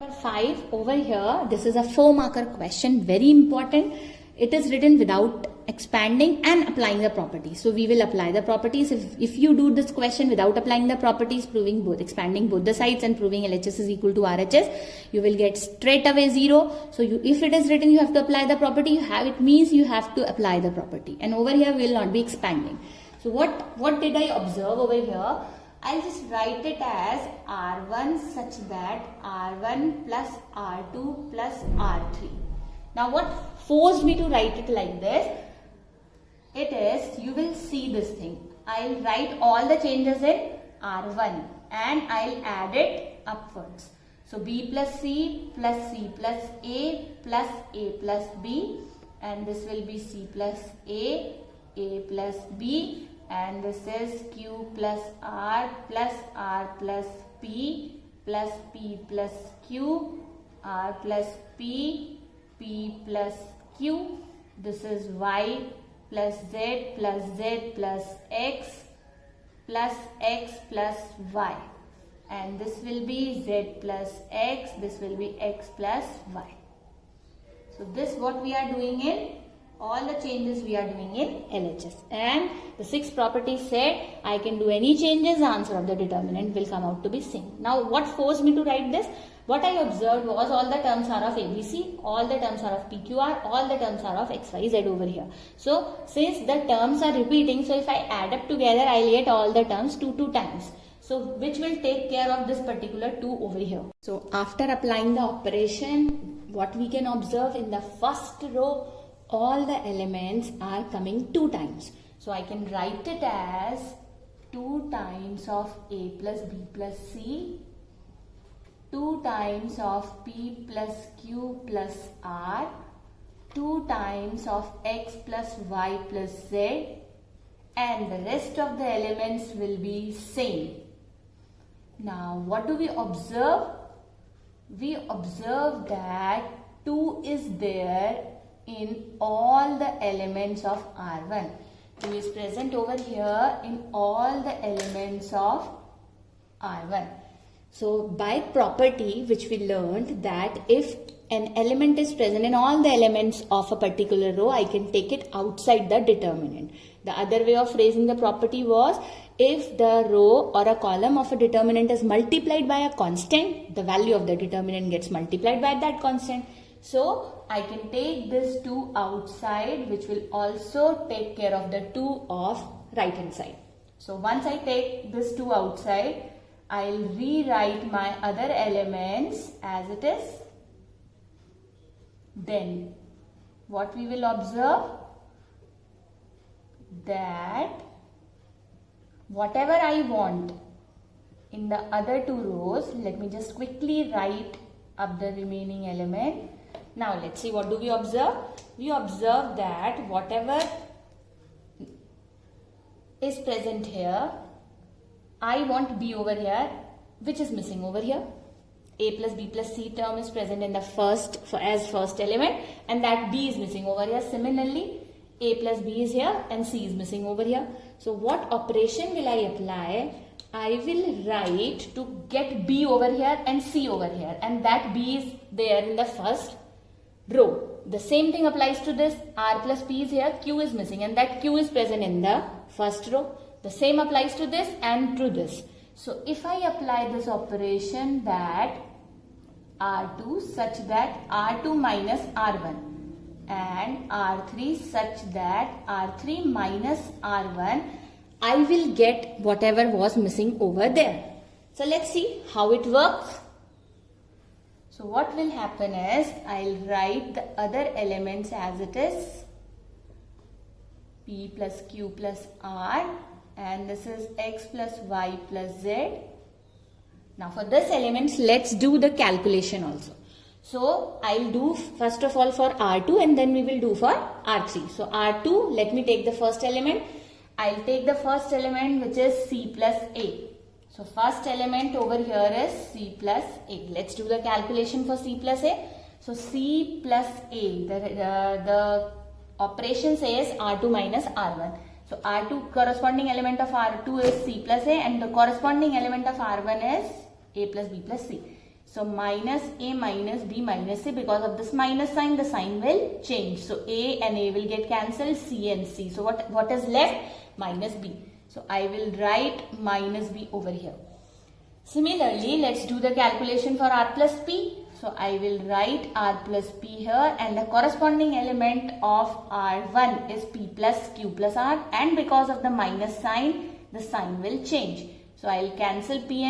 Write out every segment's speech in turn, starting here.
Number 5 over here, this is a 4-marker question, very important. It is written without expanding and applying the properties. So we will apply the properties. If you do this question without applying the properties, proving both, expanding both the sides and proving LHS is equal to RHS, you will get straight away 0. So if it is written you have to apply the property, it means you have to apply the property. And over here we will not be expanding. So what did I observe over here? I'll just write it as R1 such that R1 plus R2 plus R3. Now what forced me to write it like this? It is, you will see this thing. I'll write all the changes in R1 and I'll add it upwards. So B plus C plus C plus A plus B, and this will be C plus A plus B, and this is Q plus R plus P plus Q, R plus P plus Q. This is Y plus Z plus X plus Y. And this will be Z plus X, this will be X plus Y. So this what we are doing in, all the changes we are doing in LHS. And the 6th property said I can do any changes, the answer of the determinant will come out to be same. Now what forced me to write this? What I observed was all the terms are of ABC, all the terms are of PQR, all the terms are of XYZ over here. So since the terms are repeating, so if I add up together, I'll get all the terms 2 times. So which will take care of this particular 2 over here. So after applying the operation, what we can observe in the first row, all the elements are coming 2 times. So I can write it as 2 times of A plus B plus C, 2 times of P plus Q plus R, 2 times of X plus Y plus Z, and the rest of the elements will be same. Now what do we observe? We observe that 2 is there in all the elements of R1. 2 is present over here in all the elements of R1. So by property which we learned that if an element is present in all the elements of a particular row, I can take it outside the determinant. The other way of phrasing the property was, if the row or a column of a determinant is multiplied by a constant, the value of the determinant gets multiplied by that constant. So I can take this 2 outside, which will also take care of the 2 of right hand side. So once I take this 2 outside, I'll rewrite my other elements as it is. Then what we will observe, that whatever I want in the other 2 rows, let me just quickly write up the remaining element. Now let's see, what do we observe? We observe that whatever is present here, I want B over here, which is missing over here. A plus B plus C term is present in the first element, and that B is missing over here. Similarly, A plus B is here and C is missing over here. So what operation will I apply? I will write to get B over here and C over here, and that B is there in the first row. The same thing applies to this. R plus P is here, Q is missing, and that Q is present in the first row. The same applies to this and to this. So if I apply this operation, that R2 such that R2 minus R1 and R3 such that R3 minus R1, I will get whatever was missing over there. So let's see how it works. So what will happen is, I'll write the other elements as it is. P plus Q plus R, and this is X plus Y plus Z. Now for this elements, let's do the calculation also. So I'll do first of all for R2 and then we will do for R3. So R2, let me take the first element. I'll take the first element, which is C plus A. So first element over here is C plus A. Let's do the calculation for C plus A. So C plus A, the operation says R2 minus R1. So R2, corresponding element of R2 is C plus A, and the corresponding element of R1 is A plus B plus C. So minus A minus B minus C, because of this minus sign, the sign will change. So A and A will get cancelled, C and C. So what is left? Minus B. So I will write minus B over here. Similarly, let's do the calculation for R plus P. So I will write R plus P here, and the corresponding element of R1 is P plus Q plus R, and because of the minus sign, the sign will change. So I will cancel P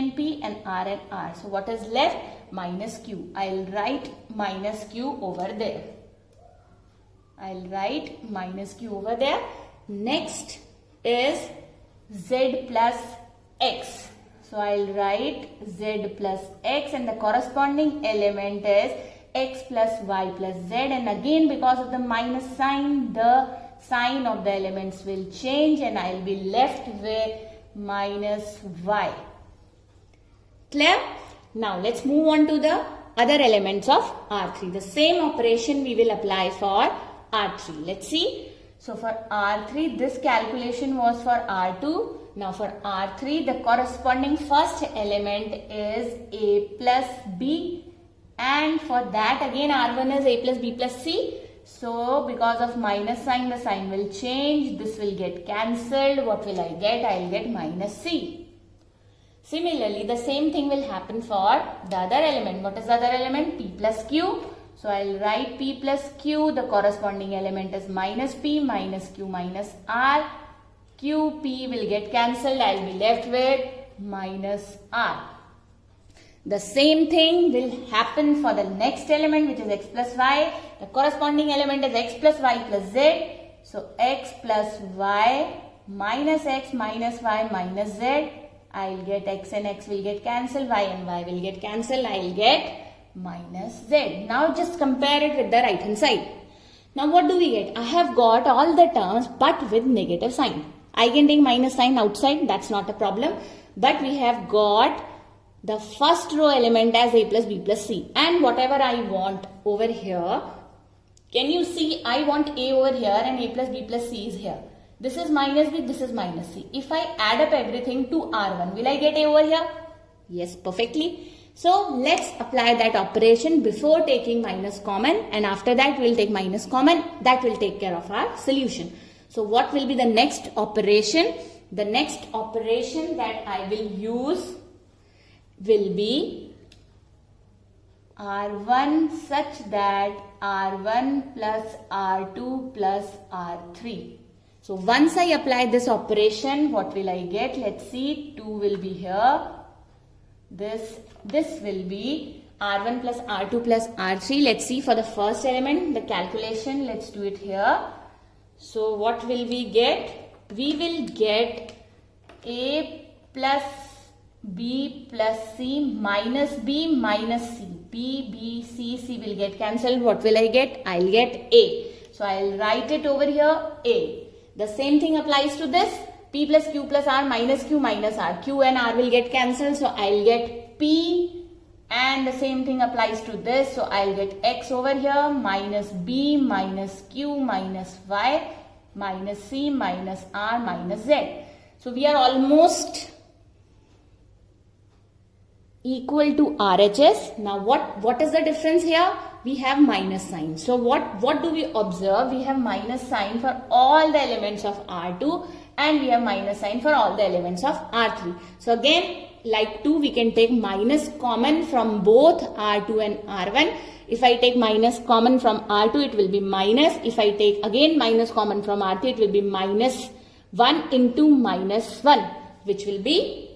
and R and R. So what is left? Minus Q. I will write minus Q over there. I will write minus Q over there. Next is Z plus X. So I will write Z plus X, and the corresponding element is X plus Y plus Z, and again because of the minus sign, the sign of the elements will change, and I will be left with minus Y. Clear? Now let's move on to the other elements of R3. The same operation we will apply for R3. Let's see. So for R3, this calculation was for R2. Now for R3, the corresponding first element is A plus B, and for that again R1 is A plus B plus C. So because of minus sign, the sign will change. This will get cancelled. What will I get? I will get minus C. Similarly, the same thing will happen for the other element. What is the other element? P plus Q. So I will write P plus Q. The corresponding element is minus P minus Q minus R. Q, P will get cancelled. I will be left with minus R. The same thing will happen for the next element, which is X plus Y. The corresponding element is X plus Y plus Z. So X plus Y minus X minus Y minus Z. I will get X and X will get cancelled. Y and Y will get cancelled. I will get minus Z. Now just compare it with the right hand side. Now what do we get? I have got all the terms but with negative sign. I can take minus sign outside, that's not a problem. But we have got the first row element as A plus B plus C. And whatever I want over here, can you see I want A over here and A plus B plus C is here. This is minus B, this is minus C. If I add up everything to R1, will I get A over here? Yes, perfectly. So let's apply that operation before taking minus common, and after that we'll take minus common. That will take care of our solution. So what will be the next operation? The next operation that I will use will be R1 such that R1 plus R2 plus R3. So once I apply this operation, what will I get? Let's see, 2 will be here. This will be R1 plus R2 plus R3. Let's see for the first element, the calculation. Let's do it here. So what will we get? We will get A plus B plus C minus B minus C. B, B, C, C will get cancelled. What will I get? I'll get A. So I'll write it over here A. The same thing applies to this. P plus Q plus R minus Q minus R. Q and R will get cancelled. So I'll get P, and the same thing applies to this. So I'll get X over here minus B minus Q minus Y minus C minus R minus Z. So we are almost equal to RHS. Now what is the difference here? We have minus sign. So what do we observe? We have minus sign for all the elements of R2, and we have minus sign for all the elements of R3. So again, like 2, we can take minus common from both R2 and R1. If I take minus common from R2, it will be minus. If I take again minus common from R3, it will be minus 1 into minus 1, which will be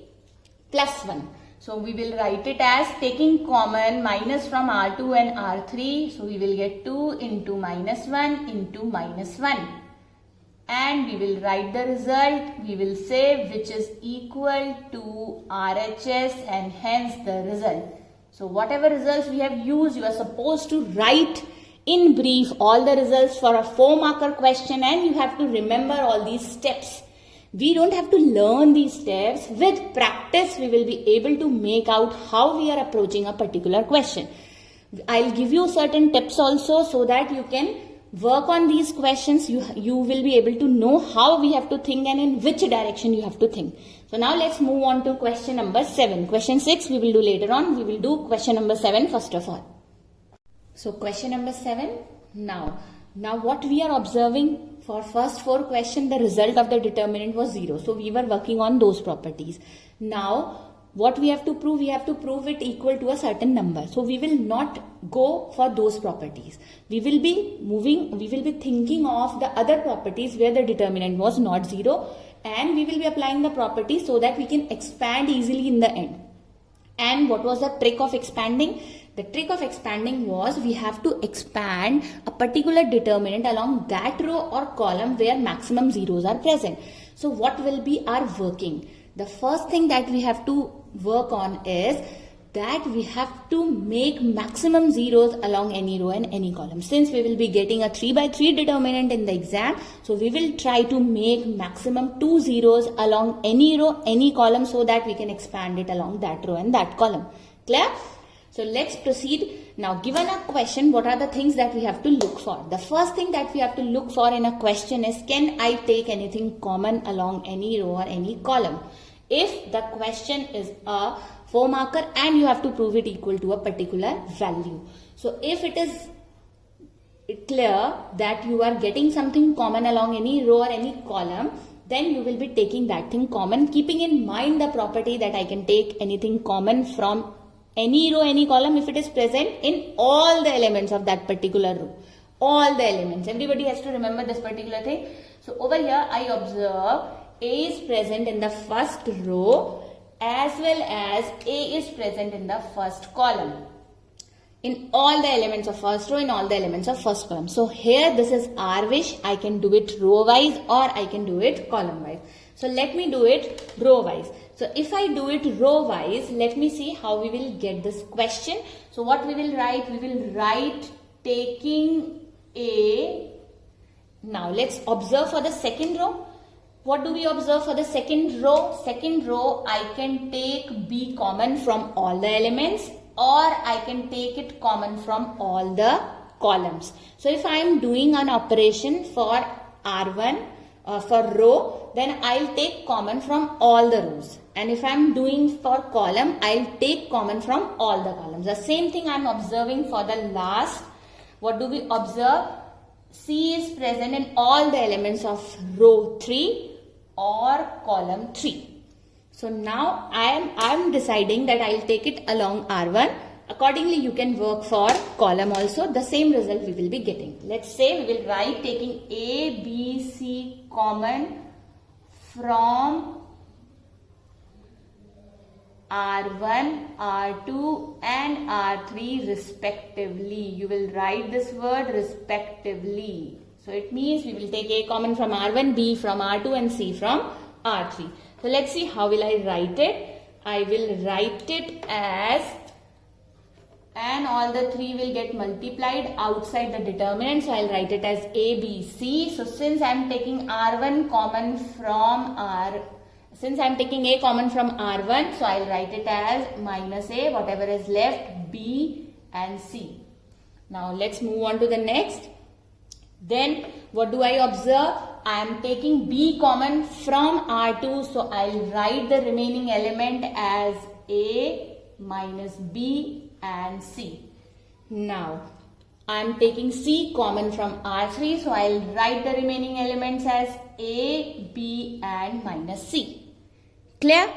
plus 1. So we will write it as taking common minus from R2 and R3. So we will get 2 into minus 1 into minus 1. And we will write the result. We will say which is equal to RHS, and hence the result. So whatever results we have used, you are supposed to write in brief all the results for a 4-marker question, and you have to remember all these steps. We don't have to learn these steps. With practice, we will be able to make out how we are approaching a particular question. I'll give you certain tips also so that you can work on these questions, you will be able to know how we have to think and in which direction you have to think. So now let's move on to question number 7. Question 6 we will do later on. We will do question number 7 first of all. So question number 7. Now what we are observing for first 4 questions, the result of the determinant was 0. So we were working on those properties. Now what we have to prove? We have to prove it equal to a certain number. So we will not go for those properties. We will be thinking of the other properties where the determinant was not 0, and we will be applying the properties so that we can expand easily in the end. And what was the trick of expanding? The trick of expanding was we have to expand a particular determinant along that row or column where maximum zeros are present. So what will be our working? The first thing that we have to work on is that we have to make maximum zeros along any row and any column. Since we will be getting a 3 by 3 determinant in the exam, so we will try to make maximum 2 zeros along any row, any column, so that we can expand it along that row and that column. Clear? So let's proceed. Now given a question, what are the things that we have to look for? The first thing that we have to look for in a question is, can I take anything common along any row or any column? If the question is a 4 marker and you have to prove it equal to a particular value. So if it is clear that you are getting something common along any row or any column, then you will be taking that thing common, keeping in mind the property that I can take anything common from any row, any column if it is present in all the elements of that particular row. All the elements. Everybody has to remember this particular thing. So over here I observe A is present in the first row as well as A is present in the first column. In all the elements of first row, in all the elements of first column. So here this is our wish. I can do it row wise or I can do it column wise. So let me do it row wise. So if I do it row wise, let me see how we will get this question. So what we will write? We will write taking A. Now let's observe for the second row. What do we observe for the second row? Second row, I can take B common from all the elements, or I can take it common from all the columns. So if I am doing an operation for R1 for row, then I'll take common from all the rows. And if I am doing for column, I'll take common from all the columns. The same thing I am observing for the last. What do we observe? C is present in all the elements of row 3 or column 3. So now I am deciding that I'll take it along R1. Accordingly, you can work for column also. The same result we will be getting. Let's say we will write taking A, B, C common from R1, R2 and R3 respectively. You will write this word respectively. So it means we will take A common from R1, B from R2 and C from R3. So let's see how will I write it. I will write it as, and all the 3 will get multiplied outside the determinant. So I'll write it as A, B, C. So since I'm taking R1 common from since I'm taking A common from R1, so I'll write it as minus A, whatever is left, B and C. Now let's move on to the next. Then what do I observe? I am taking B common from R2, so I'll write the remaining element as A minus B and C. Now I am taking C common from R3, so I'll write the remaining elements as A, B and minus C. Clear?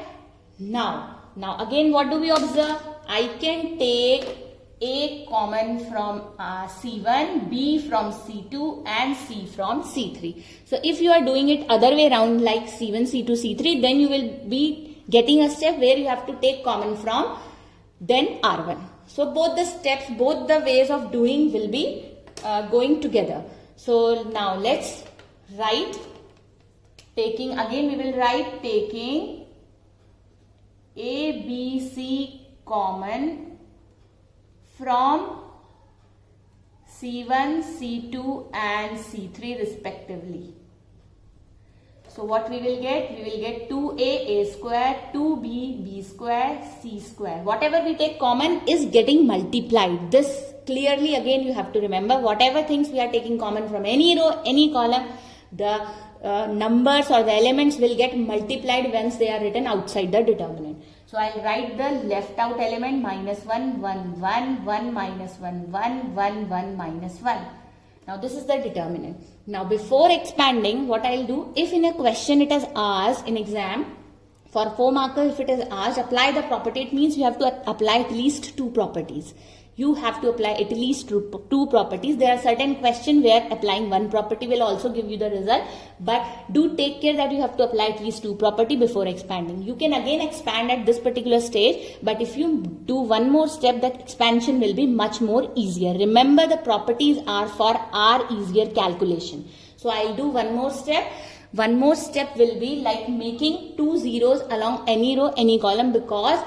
Now again what do we observe? I can take A common from C1, B from C2 and C from C3. So if you are doing it other way around like C1, C2, C3, then you will be getting a step where you have to take common from then R1. So both the steps, both the ways of doing will be going together. So now let's write taking, again we will write taking A, B, C common from C1, C2 and C3 respectively. So what we will get? We will get 2A, A square, 2B, B square, C square. Whatever we take common is getting multiplied. This clearly again you have to remember whatever things we are taking common from any row, any column, the numbers or the elements will get multiplied once they are written outside the determinant. So I'll write the left out element minus 1, 1, 1, 1 minus 1, 1, 1, 1 minus 1. Now this is the determinant. Now before expanding, what I'll do, if in a question it is asked in exam, for 4 marker if it is asked, apply the property, it means you have to apply at least 2 properties. You have to apply at least 2 properties. There are certain questions where applying 1 property will also give you the result. But do take care that you have to apply at least 2 property before expanding. You can again expand at this particular stage. But if you do one more step, that expansion will be much more easier. Remember, the properties are for our easier calculation. So I'll do one more step. One more step will be like making 2 zeros along any row, any column, because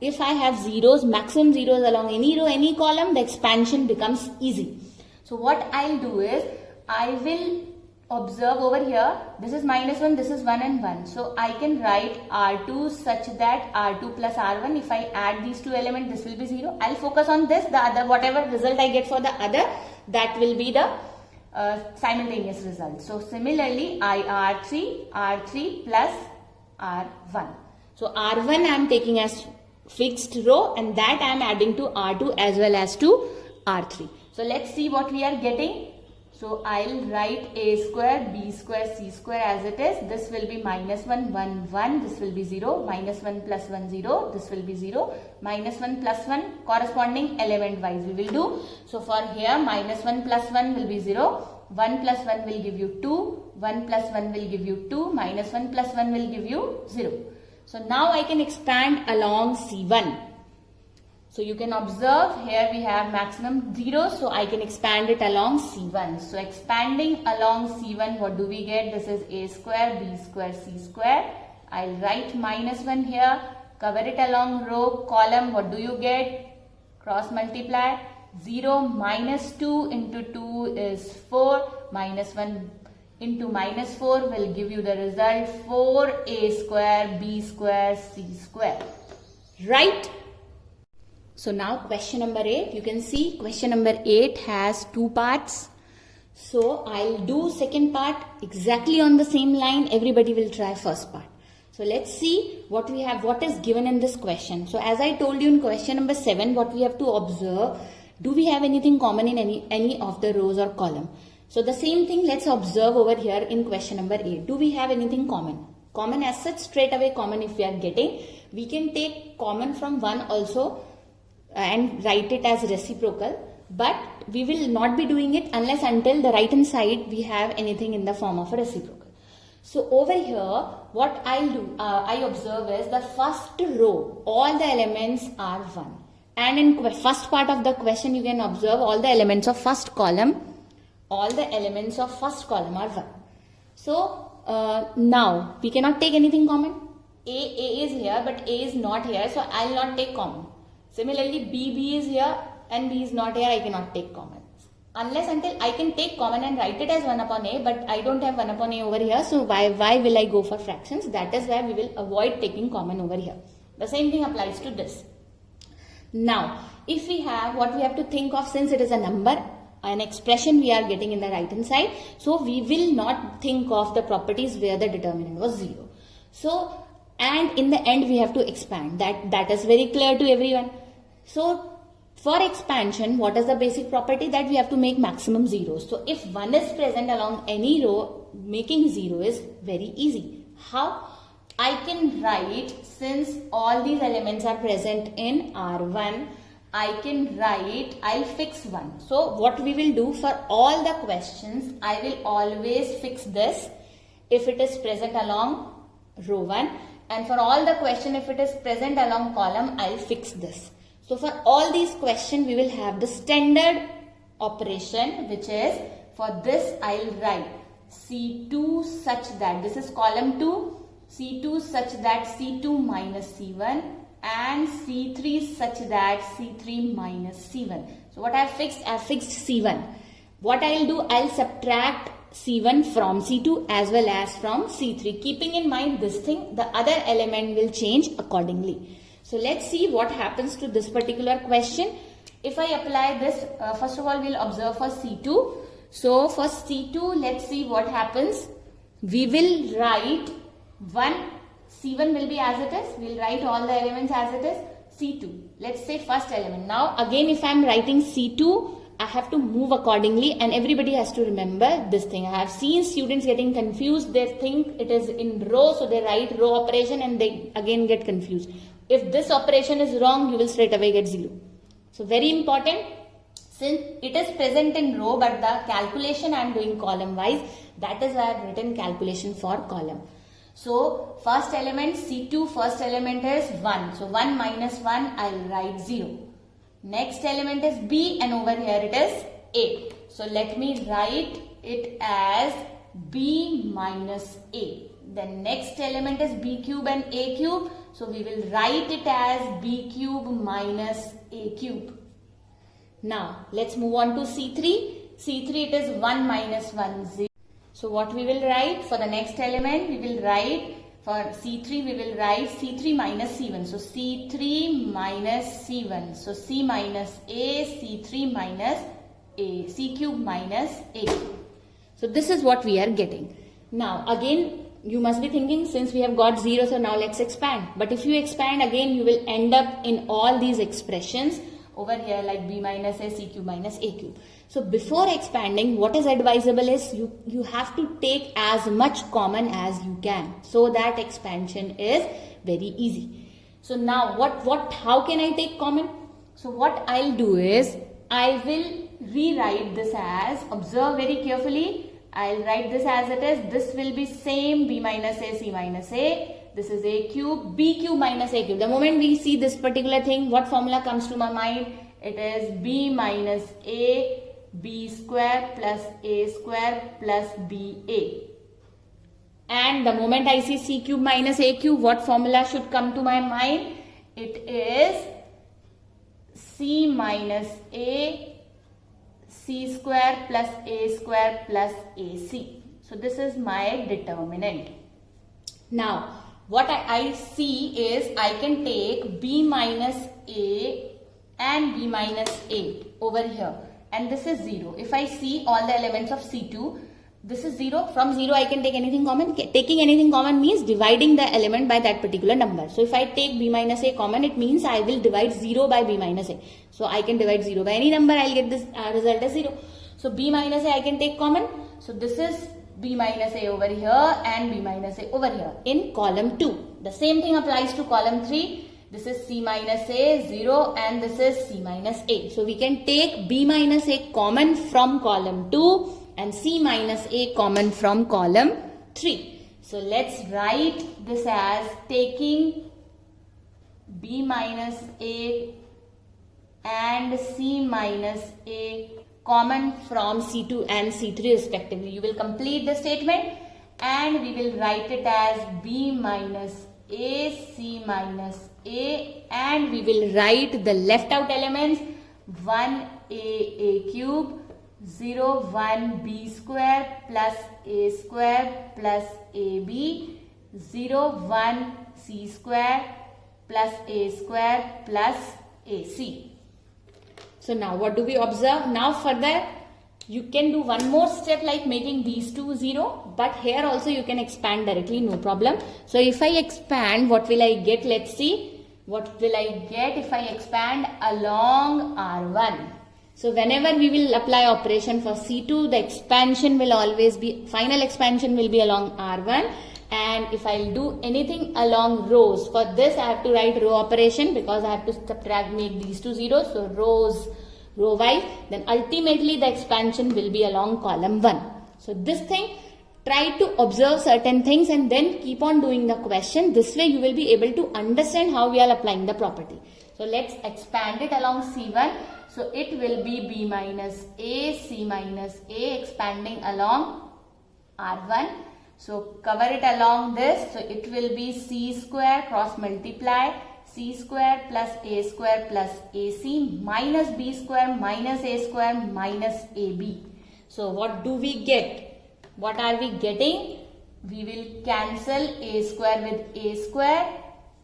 if I have zeros, maximum zeros along any row, any column, the expansion becomes easy. So what I'll do is, I will observe over here, this is minus 1, this is 1 and 1. So I can write R2 such that R2 plus R1, if I add these 2 elements, this will be 0. I'll focus on this, the other, whatever result I get for the other, that will be the simultaneous result. So similarly, R3 plus R1. So R1 I am taking as fixed row, and that I am adding to R2 as well as to R3. So let's see what we are getting. So I'll write A square, B square, C square as it is. This will be minus 1, 1, 1. This will be 0. Minus 1 plus 1, 0. This will be 0. Minus 1 plus 1 corresponding element wise we will do. So for here, minus 1 plus 1 will be 0. 1 plus 1 will give you 2. 1 plus 1 will give you 2. Minus 1 plus 1 will give you 0. So now I can expand along C1. So you can observe here we have maximum 0. So I can expand it along C1. So expanding along C1, what do we get? This is A square, B square, C square. I'll write minus 1 here. Cover it along row, column. What do you get? Cross multiply. 0 minus 2 into 2 is 4. Minus 1 into minus 4 will give you the result 4A square, B square, C square. Right? So now question number 8. You can see question number 8 has 2 parts. So I'll do second part exactly on the same line. Everybody will try first part. So let's see what we have, what is given in this question. So as I told you in question number 7, what we have to observe, do we have anything common in any of the rows or column? So the same thing let's observe over here in question number 8. Do we have anything common? Common as such, straight away common if we are getting. We can take common from 1 also and write it as reciprocal. But we will not be doing it unless until the right hand side we have anything in the form of a reciprocal. So over here, what I'll do, I observe is the first row, all the elements are 1. And in first part of the question, you can observe all the elements of first column. All the elements of first column are 1. So now we cannot take anything common. A is here, but A is not here. So I'll not take common. Similarly, B is here and B is not here. I cannot take common. Unless until I can take common and write it as 1 upon A, but I don't have 1 upon A over here. So why will I go for fractions? That is why we will avoid taking common over here. The same thing applies to this. Now, if we have, what we have to think of, since it is a number, an expression we are getting in the right hand side, so we will not think of the properties where the determinant was 0. So, and in the end we have to expand. That is very clear to everyone. So, for expansion, what is the basic property? That we have to make maximum zeros. So, if 1 is present along any row, making 0 is very easy. How? I can write, since all these elements are present in R1, I can write, I'll fix 1. So what we will do for all the questions, I will always fix this if it is present along row 1. And for all the question, if it is present along column, I'll fix this. So for all these questions, we will have the standard operation, which is, for this I'll write C2 such that, this is column 2, C2 such that C2 minus C1 and C3 such that C3 minus C1. So what I have fixed C1. What I'll do, I'll subtract C1 from C2 as well as from C3. Keeping in mind this thing, the other element will change accordingly. So let's see what happens to this particular question. if I apply this, first of all we'll observe for C2. So for C2, let's see what happens. We will write C1 will be as it is. We'll write all the elements as it is. C2. Let's say first element. Now again, if I'm writing C2, I have to move accordingly, and everybody has to remember this thing. I have seen students getting confused. They think it is in row, so they write row operation and they again get confused. If this operation is wrong, you will straight away get 0. So very important, since it is present in row, but the calculation I am doing column wise, that is why I have written calculation for column. So first element C2, first element is 1. So 1 minus 1, I will write 0. Next element is B, and over here it is A. So let me write it as B minus A. Then next element is B cube and A cube. So we will write it as B cube minus A cube. Now let's move on to C3. C3 it is 1 minus 1, 0. So what we will write for the next element, we will write for C3, we will write C3 minus C1. So C3 minus C1. So C minus A, C3 minus A, C cube minus A cube. So this is what we are getting. Now again, you must be thinking, since we have got 0, so now let's expand. But if you expand again, you will end up in all these expressions over here like B minus A, C cube minus A cube. So before expanding, what is advisable is you have to take as much common as you can, so that expansion is very easy. So now how can I take common? So what I'll do is, I will rewrite this as, observe very carefully, I'll write this as it is. This will be same B minus A, C minus A. This is A cube, B cube minus A cube. The moment we see this particular thing, what formula comes to my mind? It is B minus A, B square plus A square plus BA. And the moment I see C cube minus A cube, what formula should come to my mind? It is C minus A, C square plus A square plus AC. So this is my determinant. Now what I see is, I can take B minus A and B minus A over here, and this is 0. If I see all the elements of C2, this is 0. From 0 I can take anything common. Taking anything common means dividing the element by that particular number. So if I take B minus A common, it means I will divide 0 by B minus A. So I can divide 0 by any number, I will get this result as 0. So B minus A I can take common. So this is B minus A over here and B minus A over here in column 2. The same thing applies to column 3. This is C minus A, 0, and this is C minus A. So we can take B minus A common from column 2 and C minus A common from column 3. So let's write this as taking B minus A and C minus A common from C2 and C3 respectively. You will complete the statement and we will write it as B minus A, C minus A, and we will write the left out elements 1A cube, 0, 1 B square plus A square plus AB, 0, 1 C square plus A square plus AC. So now what do we observe? Now further you can do one more step like making these two 0, but here also you can expand directly, no problem. So if I expand, what will I get? Let's see. What will I get if I expand along R1? So whenever we will apply operation for C2, the expansion will always be, final expansion will be along R1. And if I will do anything along rows, for this I have to write row operation because I have to subtract, make these two zeros. So rows, row wise, then ultimately the expansion will be along column 1. So this thing, try to observe certain things and then keep on doing the question. This way you will be able to understand how we are applying the property. So let's expand it along C1. So it will be B minus A, C minus A expanding along R1. So cover it along this. So it will be C square cross multiply C square plus A square plus AC minus B square minus A square minus AB. So what do we get? What are we getting? We will cancel A square with A square,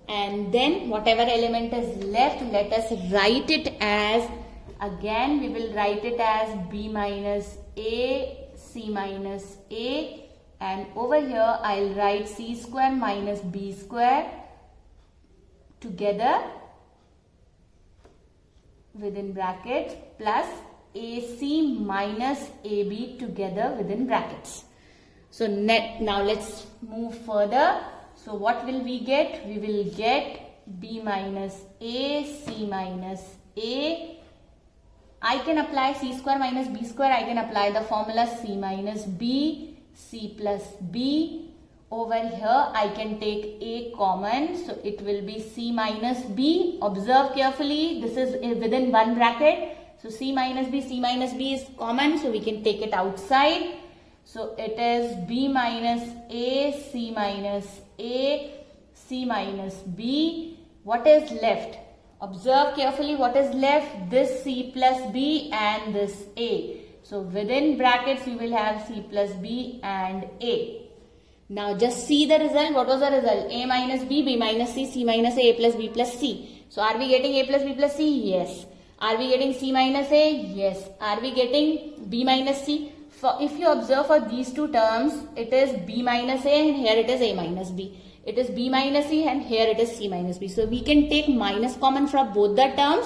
and then whatever element is left, let us write it as Again we will write it as b minus a, c minus a, and over here I'll write c square minus b square together within brackets plus ac minus ab together within brackets. So now let's move further. So what will we get? We will get b minus a, c minus a. I can apply c square minus b square. I can apply the formula c minus b, c plus b. Over here I can take a common. So it will be c minus b. Observe carefully. This is within one bracket. So c minus b is common. So we can take it outside. So it is b minus a, c minus a, c minus b. What is left? Observe carefully what is left. This c plus b and this a. So within brackets you will have c plus b and a. Now just see the result. What was the result? A minus b minus c minus a plus b plus c. So are we getting a plus b plus c? Yes. Are we getting c minus a? Yes. Are we getting b minus c? If you observe for these two terms, it is b minus a and here it is a minus b. It is b minus c and here it is c minus b. So we can take minus common from both the terms.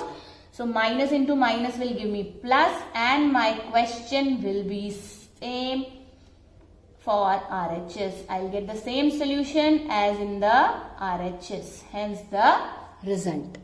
So minus into minus will give me plus, and my question will be same for RHS. I'll get the same solution as in the RHS. Hence the result.